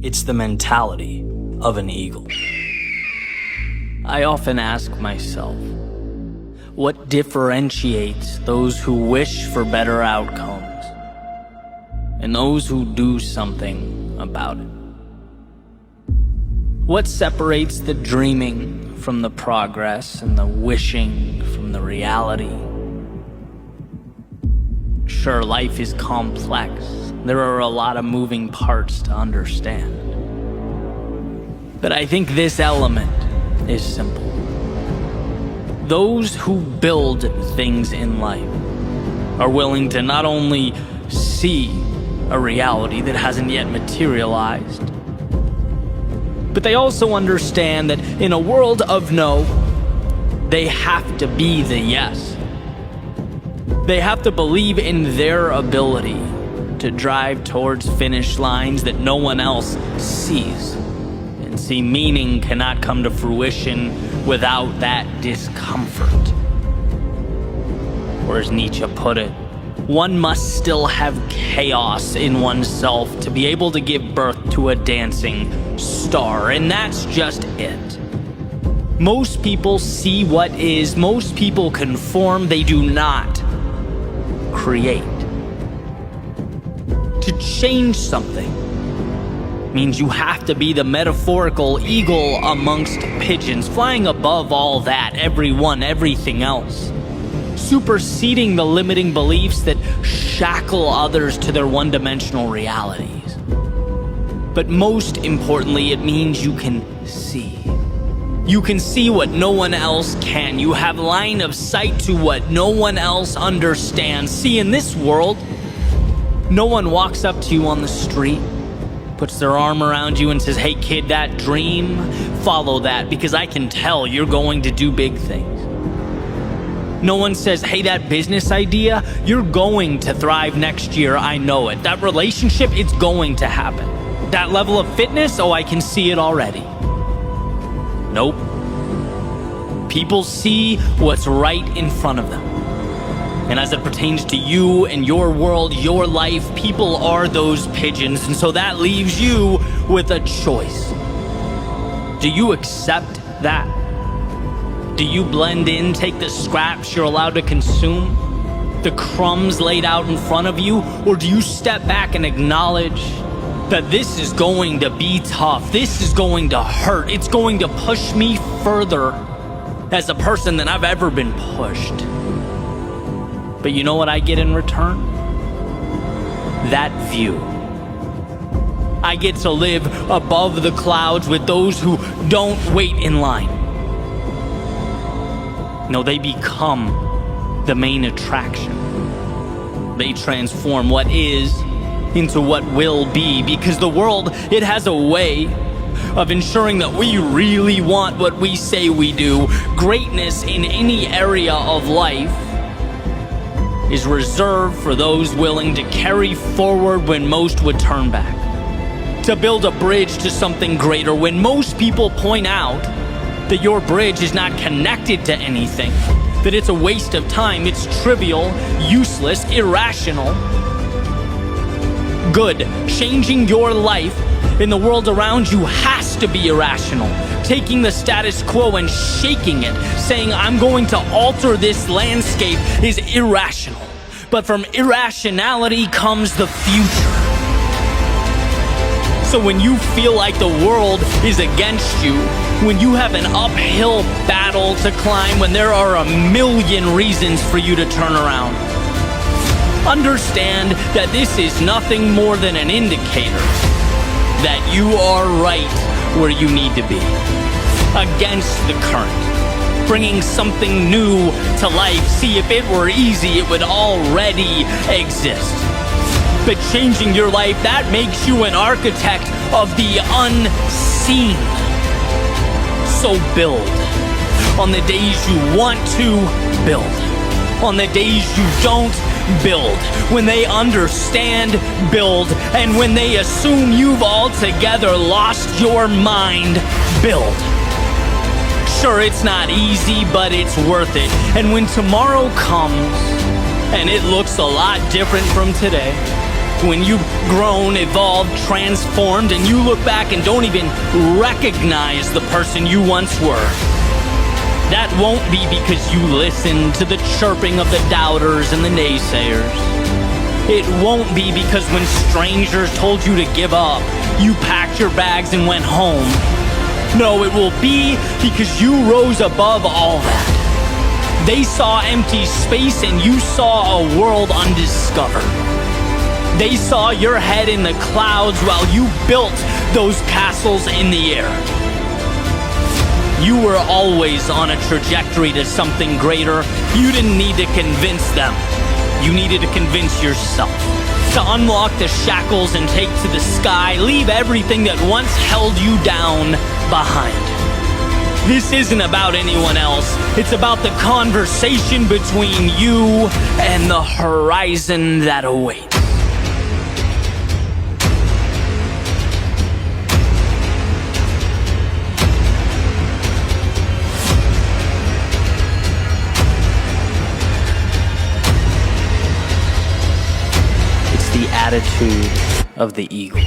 It's the mentality of an eagle. I often ask myself, what differentiates those who wish for better outcomes and those who do something about it? What separates the dreaming from the progress and the wishing from the reality? Sure, life is complex. There are a lot of moving parts to understand. But I think this element is simple. Those who build things in life are willing to not only see a reality that hasn't yet materialized, but they also understand that in a world of no, they have to be the yes. They have to believe in their ability to drive towards finish lines that no one else sees. And see, meaning cannot come to fruition without that discomfort. Or as Nietzsche put it, one must still have chaos in oneself to be able to give birth to a dancing star. And that's just it. Most people see what is. Most people conform. They do not create. To change something means you have to be the metaphorical eagle amongst pigeons, flying above all that, everyone, everything else, superseding the limiting beliefs that shackle others to their one-dimensional realities. But most importantly, it means you can see. You can see what no one else can. You have line of sight to what no one else understands. See, in this world, no one walks up to you on the street, puts their arm around you and says, "Hey kid, that dream, follow that, because I can tell you're going to do big things." No one says, "Hey, that business idea, you're going to thrive next year, I know it. That relationship, it's going to happen. That level of fitness, oh, I can see it already." Nope. People see what's right in front of them. And as it pertains to you and your world, your life, people are those pigeons. And so that leaves you with a choice. Do you accept that? Do you blend in, take the scraps you're allowed to consume, the crumbs laid out in front of you? Or do you step back and acknowledge that this is going to be tough, this is going to hurt, it's going to push me further as a person than I've ever been pushed? But you know what I get in return? That view. I get to live above the clouds with those who don't wait in line. No, they become the main attraction. They transform what is into what will be, because the world, it has a way of ensuring that we really want what we say we do. Greatness in any area of life is reserved for those willing to carry forward when most would turn back, to build a bridge to something greater when most people point out that your bridge is not connected to anything, that it's a waste of time, it's trivial, useless, irrational. Good. Changing your life in the world around you has to be irrational. Taking the status quo and shaking it, saying, "I'm going to alter this landscape," is irrational. But from irrationality comes the future. So when you feel like the world is against you, when you have an uphill battle to climb, when there are a million reasons for you to turn around, understand that this is nothing more than an indicator that you are right where you need to be, against the current, bringing something new to life. See, if it were easy, it would already exist. But changing your life, that makes you an architect of the unseen. So build on the days you want to build, on the days you don't build. When they understand, build. And when they assume you've altogether lost your mind, build. Sure, it's not easy, but it's worth it. And when tomorrow comes, and it looks a lot different from today, When you've grown, evolved, transformed, and you look back and don't even recognize the person you once were, that won't be because you listened to the chirping of the doubters and the naysayers. It won't be because when strangers told you to give up, you packed your bags and went home. No, it will be because you rose above all that. They saw empty space and you saw a world undiscovered. They saw your head in the clouds while you built those castles in the air. You were always on a trajectory to something greater. You didn't need to convince them. You needed to convince yourself. To unlock the shackles and take to the sky, leave everything that once held you down behind. This isn't about anyone else. It's about the conversation between you and the horizon that awaits. The attitude of the eagle.